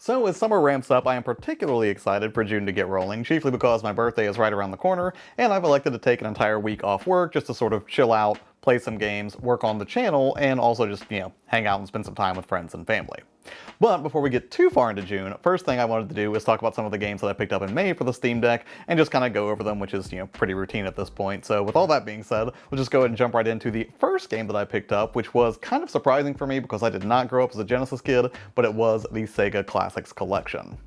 So as summer ramps up, I am particularly excited for June to get rolling, chiefly because my birthday is right around the corner, and I've elected to take an entire week off work just to sort of chill out, play some games, work on the channel, and also just, hang out and spend some time with friends and family. But before we get too far into June, first thing I wanted to do is talk about some of the games that I picked up in May for the Steam Deck, and just kind of go over them, which is, pretty routine at this point. So with all that being said, we'll just go ahead and jump right into the first game that I picked up, which was kind of surprising for me because I did not grow up as a Genesis kid, but it was the Sega Classics collection.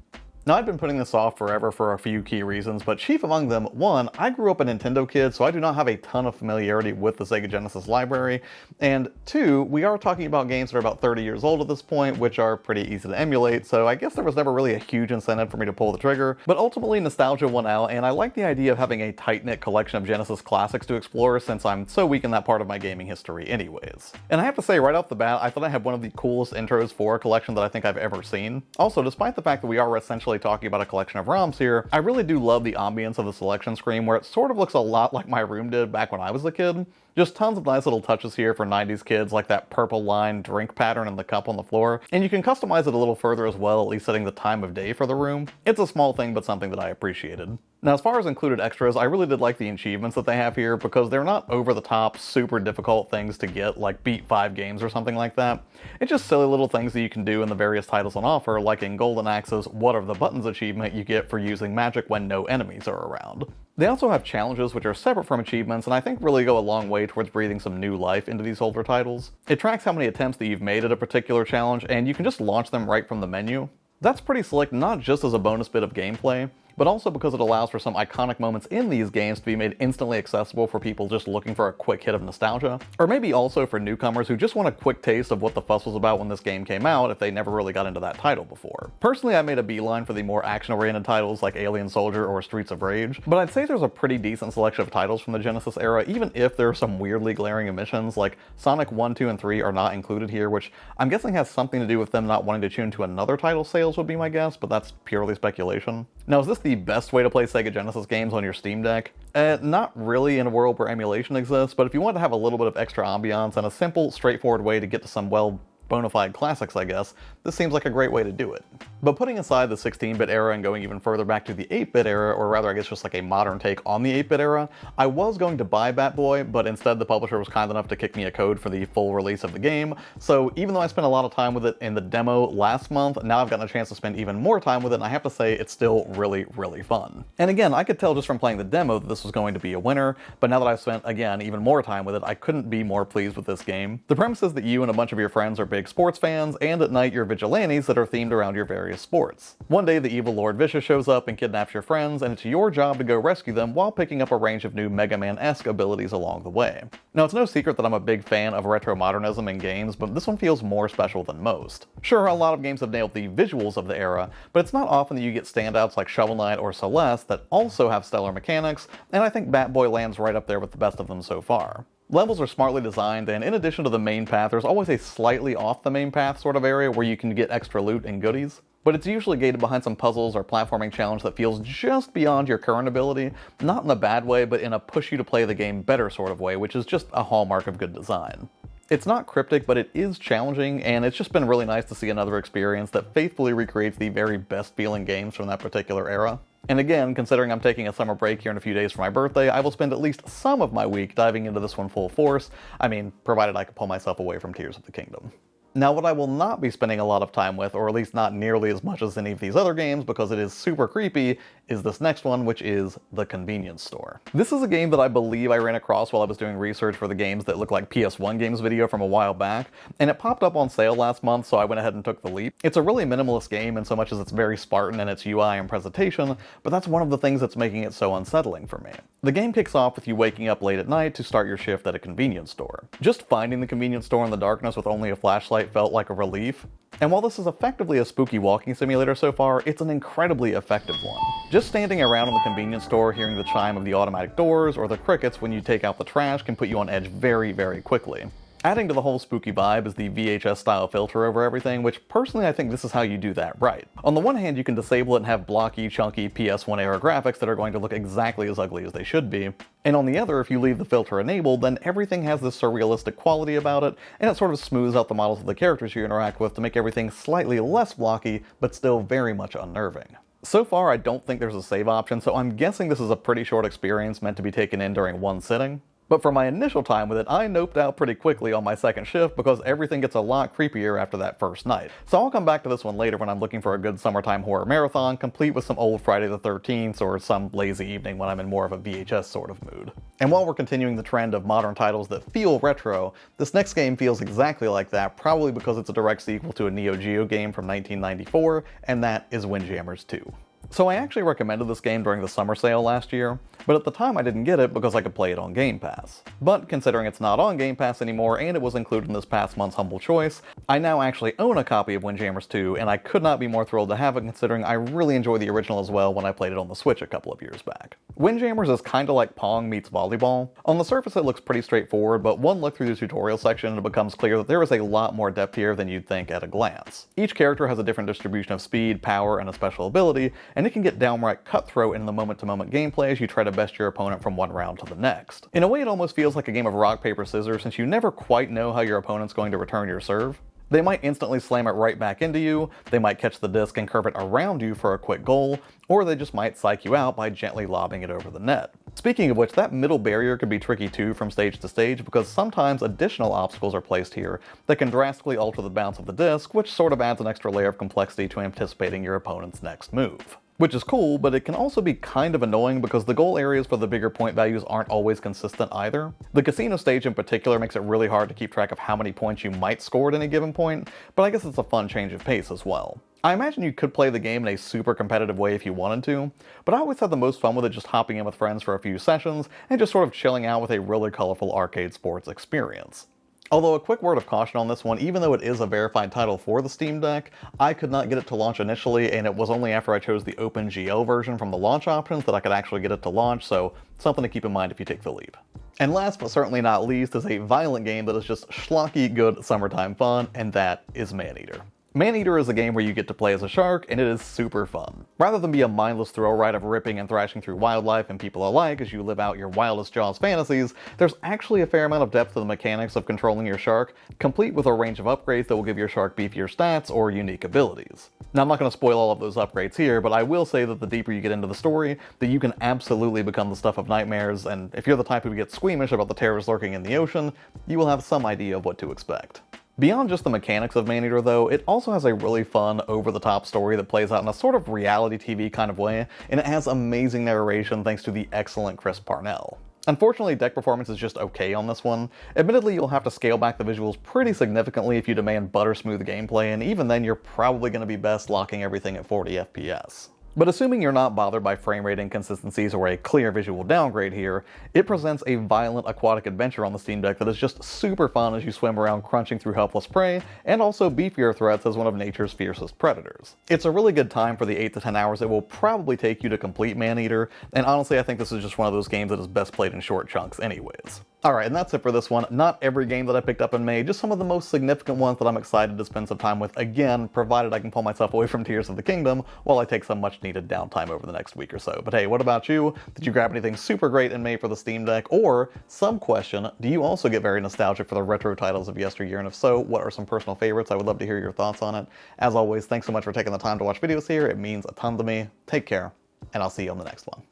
Now, I've been putting this off forever for a few key reasons, but chief among them, one, I grew up a Nintendo kid, so I do not have a ton of familiarity with the Sega Genesis library, and two, we are talking about games that are about 30 years old at this point, which are pretty easy to emulate, so I guess there was never really a huge incentive for me to pull the trigger, but ultimately nostalgia won out, and I like the idea of having a tight-knit collection of Genesis classics to explore since I'm so weak in that part of my gaming history anyways. And I have to say, right off the bat, I thought I had one of the coolest intros for a collection that I think I've ever seen. Also, despite the fact that we are essentially talking about a collection of ROMs here, I really do love the ambience of the selection screen where it sort of looks a lot like my room did back when I was a kid. Just tons of nice little touches here for 90s kids, like that purple line drink pattern in the cup on the floor, and you can customize it a little further as well, at least setting the time of day for the room. It's a small thing, but something that I appreciated. Now, as far as included extras, I really did like the achievements that they have here because they're not over-the-top, super difficult things to get, like beat 5 games or something like that. It's just silly little things that you can do in the various titles on offer, like in Golden Axe's What Are the Buttons achievement you get for using magic when no enemies are around. They also have challenges which are separate from achievements and I think really go a long way towards breathing some new life into these older titles. It tracks how many attempts that you've made at a particular challenge, and you can just launch them right from the menu. That's pretty slick, not just as a bonus bit of gameplay, but also because it allows for some iconic moments in these games to be made instantly accessible for people just looking for a quick hit of nostalgia, or maybe also for newcomers who just want a quick taste of what the fuss was about when this game came out if they never really got into that title before. Personally, I made a beeline for the more action-oriented titles like Alien Soldier or Streets of Rage, but I'd say there's a pretty decent selection of titles from the Genesis era, even if there are some weirdly glaring omissions, like Sonic 1, 2, and 3 are not included here, which I'm guessing has something to do with them not wanting to tune to another title's sales would be my guess, but that's purely speculation. Now, is this the best way to play Sega Genesis games on your Steam Deck? Not really in a world where emulation exists, but if you want to have a little bit of extra ambiance and a simple, straightforward way to get to some, well, bona fide classics, I guess, this seems like a great way to do it. But putting aside the 16-bit era and going even further back to the 8-bit era, or rather I guess just like a modern take on the 8-bit era, I was going to buy Bat-Boy, but instead the publisher was kind enough to kick me a code for the full release of the game, so even though I spent a lot of time with it in the demo last month, now I've gotten a chance to spend even more time with it, and I have to say it's still really, really fun. And again, I could tell just from playing the demo that this was going to be a winner, but now that I've spent, again, even more time with it, I couldn't be more pleased with this game. The premise is that you and a bunch of your friends are big sports fans, and at night you're vigilantes that are themed around your various sports. One day the evil Lord Vicious shows up and kidnaps your friends, and it's your job to go rescue them while picking up a range of new Mega Man-esque abilities along the way. Now, it's no secret that I'm a big fan of retro modernism in games, but this one feels more special than most. Sure, a lot of games have nailed the visuals of the era, but it's not often that you get standouts like Shovel Knight or Celeste that also have stellar mechanics, and I think Bat-Boy lands right up there with the best of them so far. Levels are smartly designed, and in addition to the main path, there's always a slightly off the main path sort of area where you can get extra loot and goodies. But it's usually gated behind some puzzles or platforming challenge that feels just beyond your current ability, not in a bad way, but in a push you to play the game better sort of way, which is just a hallmark of good design. It's not cryptic, but it is challenging, and it's just been really nice to see another experience that faithfully recreates the very best feeling games from that particular era. And again, considering I'm taking a summer break here in a few days for my birthday, I will spend at least some of my week diving into this one full force. I mean, provided I can pull myself away from Tears of the Kingdom. Now, what I will not be spending a lot of time with, or at least not nearly as much as any of these other games because it is super creepy, is this next one, which is The Convenience Store. This is a game that I believe I ran across while I was doing research for the Games That Look Like PS1 Games video from a while back, and it popped up on sale last month, so I went ahead and took the leap. It's a really minimalist game in so much as it's very Spartan in its UI and presentation, but that's one of the things that's making it so unsettling for me. The game kicks off with you waking up late at night to start your shift at a convenience store. Just finding the convenience store in the darkness with only a flashlight felt like a relief. And while this is effectively a spooky walking simulator so far, it's an incredibly effective one. Just standing around in the convenience store, hearing the chime of the automatic doors or the crickets when you take out the trash can put you on edge very, very quickly. Adding to the whole spooky vibe is the VHS style filter over everything, which personally I think this is how you do that right. On the one hand, you can disable it and have blocky, chunky PS1 era graphics that are going to look exactly as ugly as they should be. And on the other, if you leave the filter enabled, then everything has this surrealistic quality about it, and it sort of smooths out the models of the characters you interact with to make everything slightly less blocky, but still very much unnerving. So far, I don't think there's a save option, so I'm guessing this is a pretty short experience meant to be taken in during one sitting. But for my initial time with it, I noped out pretty quickly on my second shift because everything gets a lot creepier after that first night. So I'll come back to this one later when I'm looking for a good summertime horror marathon, complete with some old Friday the 13th or some lazy evening when I'm in more of a VHS sort of mood. And while we're continuing the trend of modern titles that feel retro, this next game feels exactly like that, probably because it's a direct sequel to a Neo Geo game from 1994, and that is Windjammers 2. So I actually recommended this game during the summer sale last year, but at the time I didn't get it because I could play it on Game Pass. But considering it's not on Game Pass anymore and it was included in this past month's Humble Choice, I now actually own a copy of Windjammers 2, and I could not be more thrilled to have it considering I really enjoyed the original as well when I played it on the Switch a couple of years back. Windjammers is kinda like Pong meets volleyball. On the surface it looks pretty straightforward, but one look through the tutorial section and it becomes clear that there is a lot more depth here than you'd think at a glance. Each character has a different distribution of speed, power, and a special ability, and it can get downright cutthroat in the moment-to-moment gameplay as you try to best your opponent from one round to the next. In a way, it almost feels like a game of rock, paper, scissors since you never quite know how your opponent's going to return your serve. They might instantly slam it right back into you, they might catch the disc and curve it around you for a quick goal, or they just might psych you out by gently lobbing it over the net. Speaking of which, that middle barrier could be tricky too from stage to stage because sometimes additional obstacles are placed here that can drastically alter the bounce of the disc, which sort of adds an extra layer of complexity to anticipating your opponent's next move. Which is cool, but it can also be kind of annoying because the goal areas for the bigger point values aren't always consistent either. The casino stage in particular makes it really hard to keep track of how many points you might score at any given point, but I guess it's a fun change of pace as well. I imagine you could play the game in a super competitive way if you wanted to, but I always had the most fun with it just hopping in with friends for a few sessions and just sort of chilling out with a really colorful arcade sports experience. Although a quick word of caution on this one, even though it is a verified title for the Steam Deck, I could not get it to launch initially, and it was only after I chose the OpenGL version from the launch options that I could actually get it to launch, so something to keep in mind if you take the leap. And last but certainly not least is a violent game that is just schlocky good summertime fun, and that is Maneater. Maneater is a game where you get to play as a shark, and it is super fun. Rather than be a mindless thrill ride of ripping and thrashing through wildlife and people alike as you live out your wildest Jaws fantasies, there's actually a fair amount of depth to the mechanics of controlling your shark, complete with a range of upgrades that will give your shark beefier stats or unique abilities. Now I'm not going to spoil all of those upgrades here, but I will say that the deeper you get into the story, that you can absolutely become the stuff of nightmares, and if you're the type who gets squeamish about the terrors lurking in the ocean, you will have some idea of what to expect. Beyond just the mechanics of Maneater though, it also has a really fun, over-the-top story that plays out in a sort of reality TV kind of way, and it has amazing narration thanks to the excellent Chris Parnell. Unfortunately, deck performance is just okay on this one. Admittedly, you'll have to scale back the visuals pretty significantly if you demand butter-smooth gameplay, and even then you're probably going to be best locking everything at 40 FPS. But assuming you're not bothered by frame rate inconsistencies or a clear visual downgrade here, it presents a violent aquatic adventure on the Steam Deck that is just super fun as you swim around crunching through helpless prey, and also beefier threats as one of nature's fiercest predators. It's a really good time for the 8 to 10 hours it will probably take you to complete Maneater, and honestly I think this is just one of those games that is best played in short chunks anyways. Alright, and that's it for this one. Not every game that I picked up in May, just some of the most significant ones that I'm excited to spend some time with, again, provided I can pull myself away from Tears of the Kingdom while I take some much needed downtime over the next week or so. But hey, what about you? Did you grab anything super great in May for the Steam Deck? Or, some question, do you also get very nostalgic for the retro titles of yesteryear? And if so, what are some personal favorites? I would love to hear your thoughts on it. As always, thanks so much for taking the time to watch videos here. It means a ton to me. Take care, and I'll see you on the next one.